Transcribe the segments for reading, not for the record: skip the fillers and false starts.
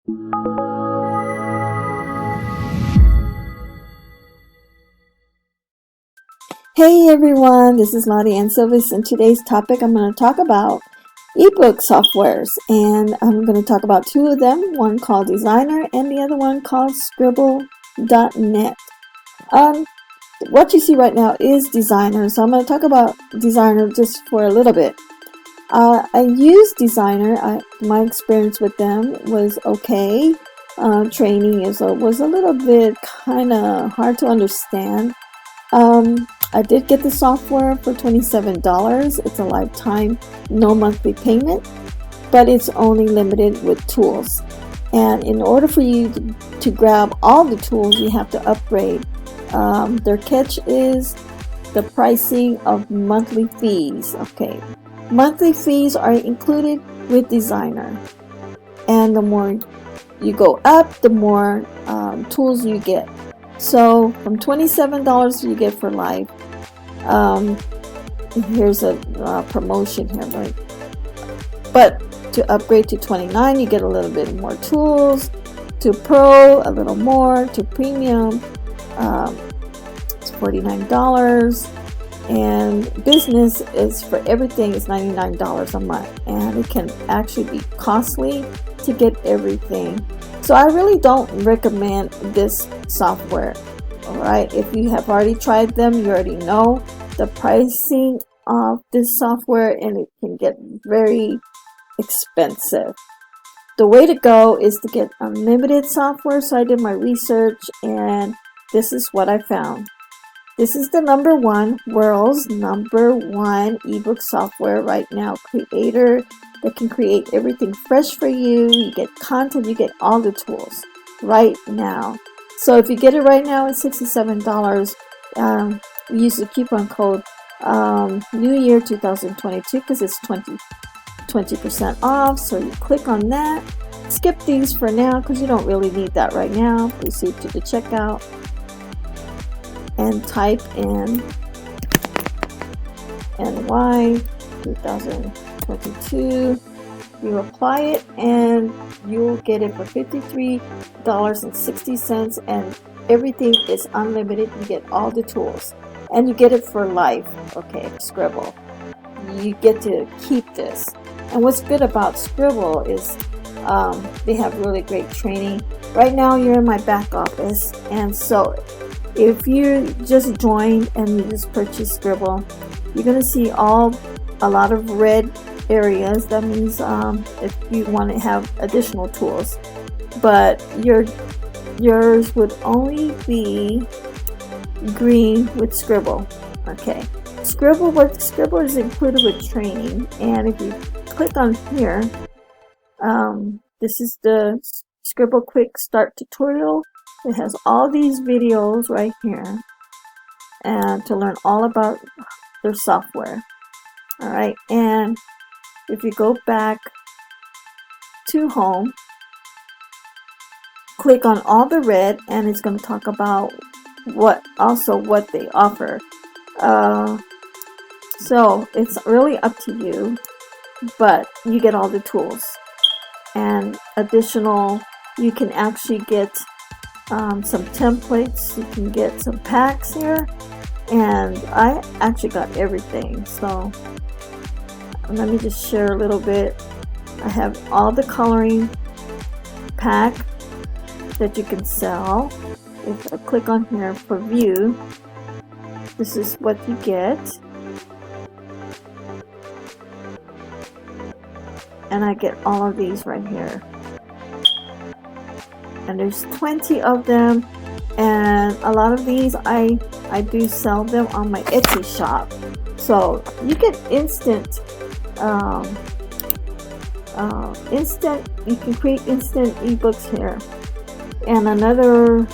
Hey everyone, this is Lottie and Silvis, and today's topic I'm going to talk about ebook softwares, and I'm going to talk about two of them, one called Designrr and the other one called Sqribble.net. What you see right now is Designrr, so I'm going to talk about Designrr just for a little bit. I used Designrr. My experience with them was okay. Training was a little bit kind of hard to understand. I did get the software for $27. It's a lifetime, no monthly payment, but it's only limited with tools. And in order for you to grab all the tools, you have to upgrade. Their catch is the pricing of monthly fees. Okay, monthly fees are included with Designrr, and the more you go up, the more tools you get. So from $27 you get for life. Here's a promotion here, right? But to upgrade to $29, you get a little bit more tools. To Pro, a little more. To Premium, it's $49. And Business is for everything is $99 a month, and it can actually be costly to get everything. So I really don't recommend this software. Alright, if you have already tried them, you already know the pricing of this software, and it can get very expensive. The way to go is to get unlimited software. So I did my research, and this is what I found. This is the world's number one ebook software right now. Creator that can create everything fresh for you. You get content, you get all the tools right now. So if you get it right now, it's $67. Use the coupon code New Year 2022 because it's 20% off. So you click on that. Skip these for now because you don't really need that right now. Proceed to the checkout and type in NY 2022. You apply it and you'll get it for $53.60, and everything is unlimited. You get all the tools and you get it for life. Okay, Sqribble, you get to keep this. And what's good about Sqribble is they have really great training. Right now you're in my back office, and so if you just joined and you just purchased Sqribble, you're going to see a lot of red areas. That means if you want to have additional tools, but yours would only be green with Sqribble. Okay, Sqribble is included with training, and if you click on here, this is the Sqribble quick start tutorial. It has all these videos right here, and to learn all about their software. All right, and if you go back to home, click on all the red, and it's going to talk about what they offer. So it's really up to you, but you get all the tools, and additional, you can actually get some templates. You can get some packs here, and I actually got everything. So let me just share a little bit. I have all the coloring pack that you can sell. If I click on here for view, this is what you get, and I get all of these right here, and there's 20 of them, and a lot of these I do sell them on my Etsy shop. So you get instant you can create instant ebooks here. And another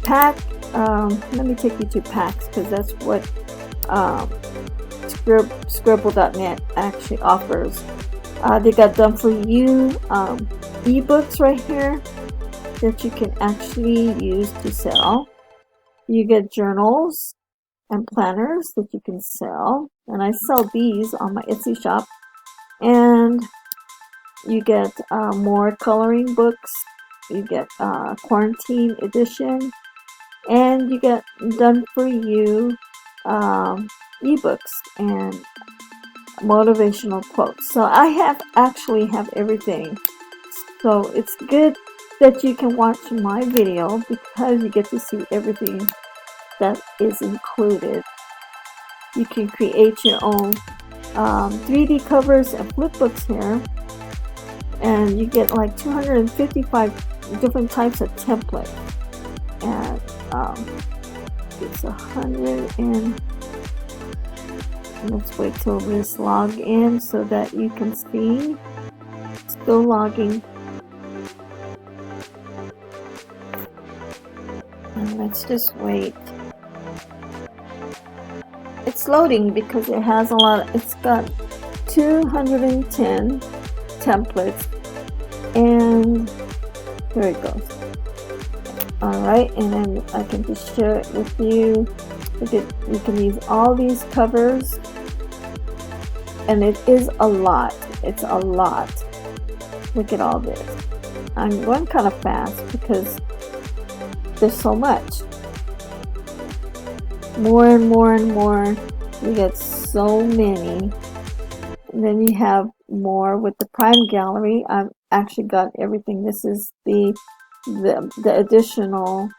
pack, let me take you to packs because that's what Sqribble.net actually offers. They got done for you ebooks right here that you can actually use to sell. You get journals and planners that you can sell, and I sell these on my Etsy shop. And You get more coloring books. You get quarantine edition, and you get done for you ebooks and motivational quotes. So I actually have everything. So it's good that you can watch my video because you get to see everything that is included. You can create your own 3D covers and flip books here, and you get like 255 different types of templates, and it's 100 and let's wait till this log in so that you can see. Still logging. And let's just wait. It's loading because it has a lot. It's got 210 templates, and here it goes. Alright, and then I can just share it with you. You can use all these covers, and it is a lot. It's a lot. Look at all this. I'm going kind of fast because there's so much. More and more and more. You get so many. And then you have more with the Prime Gallery. I've actually got everything. This is the additional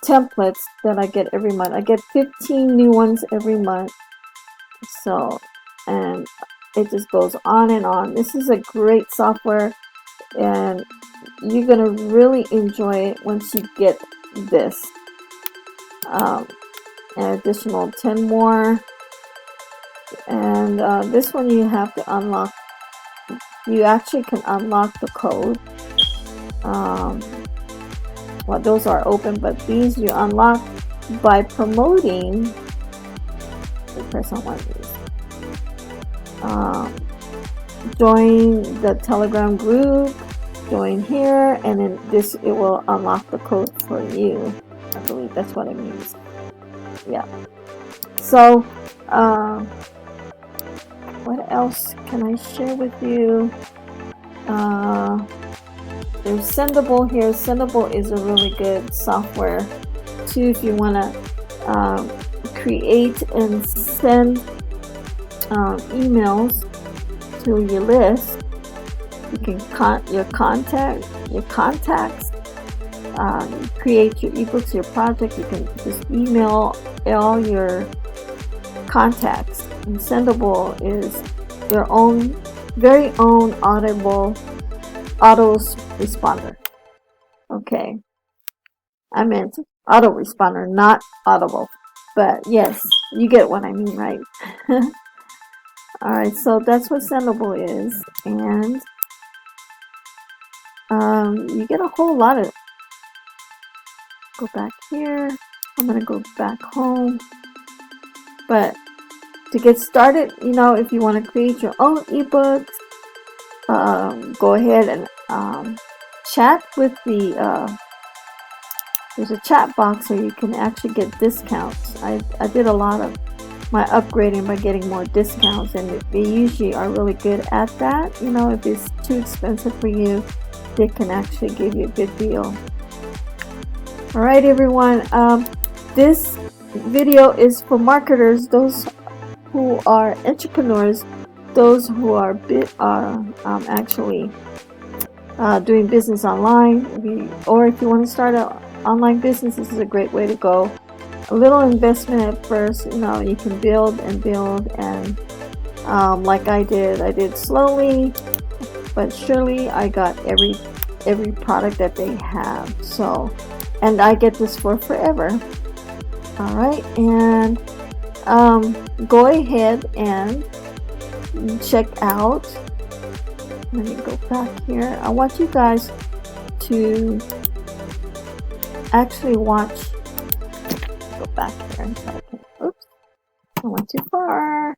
templates that I get every month. I get 15 new ones every month. So, and it just goes on and on. This is a great software, and you're gonna really enjoy it once you get this. An additional 10 more, and this one you have to unlock. You actually can unlock the code. Well, those are open, but these you unlock by promoting. Press on one of these. Join the Telegram group. Join here, and then it will unlock the code for you. I believe that's what it means. Yeah. So, what else can I share with you? There's Sendable here. Sendable is a really good software too if you want to create and send emails to your list. You can your contacts, create your ebooks, your project. You can just email all your contacts. And Sendable is your own, very own autoresponder. Okay, I meant autoresponder, not Audible. But yes, you get what I mean, right? Alright, so that's what Sendable is, and you get a whole lot of. Go back here. I'm gonna go back home. But to get started, you know, if you want to create your own ebooks, go ahead and chat with the. There's a chat box where you can actually get discounts. I did a lot of my upgrading by getting more discounts, and they usually are really good at that. You know, if it's too expensive for you, they can actually give you a good deal. Alright everyone, this video is for marketers, those who are entrepreneurs, those who are actually doing business online, or if you want to start an online business, this is a great way to go. A little investment at first, you know, you can build and build, and like I did slowly but surely. I got every product that they have, so, and I get this for forever. All right, and go ahead and check out. Let me go back here. I want you guys to actually watch. Go back here. Oops, I went too far.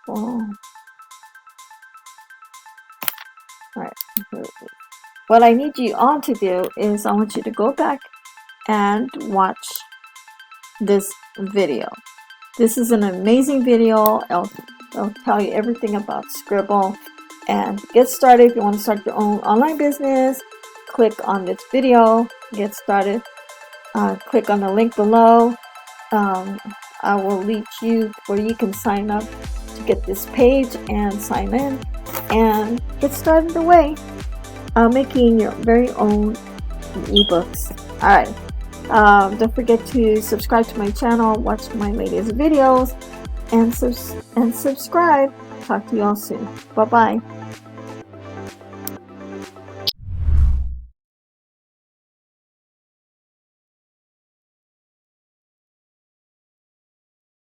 Oh. Alright, what I need you all to do is I want you to go back and watch this video. This is an amazing video. I'll tell you everything about Sqribble. And get started. If you want to start your own online business, click on this video, get started. Click on the link below. I will lead you where you can sign up to get this page and sign in and get started away making your very own ebooks. Alright, don't forget to subscribe to my channel, watch my latest videos, and subscribe. Talk to you all soon. Bye bye.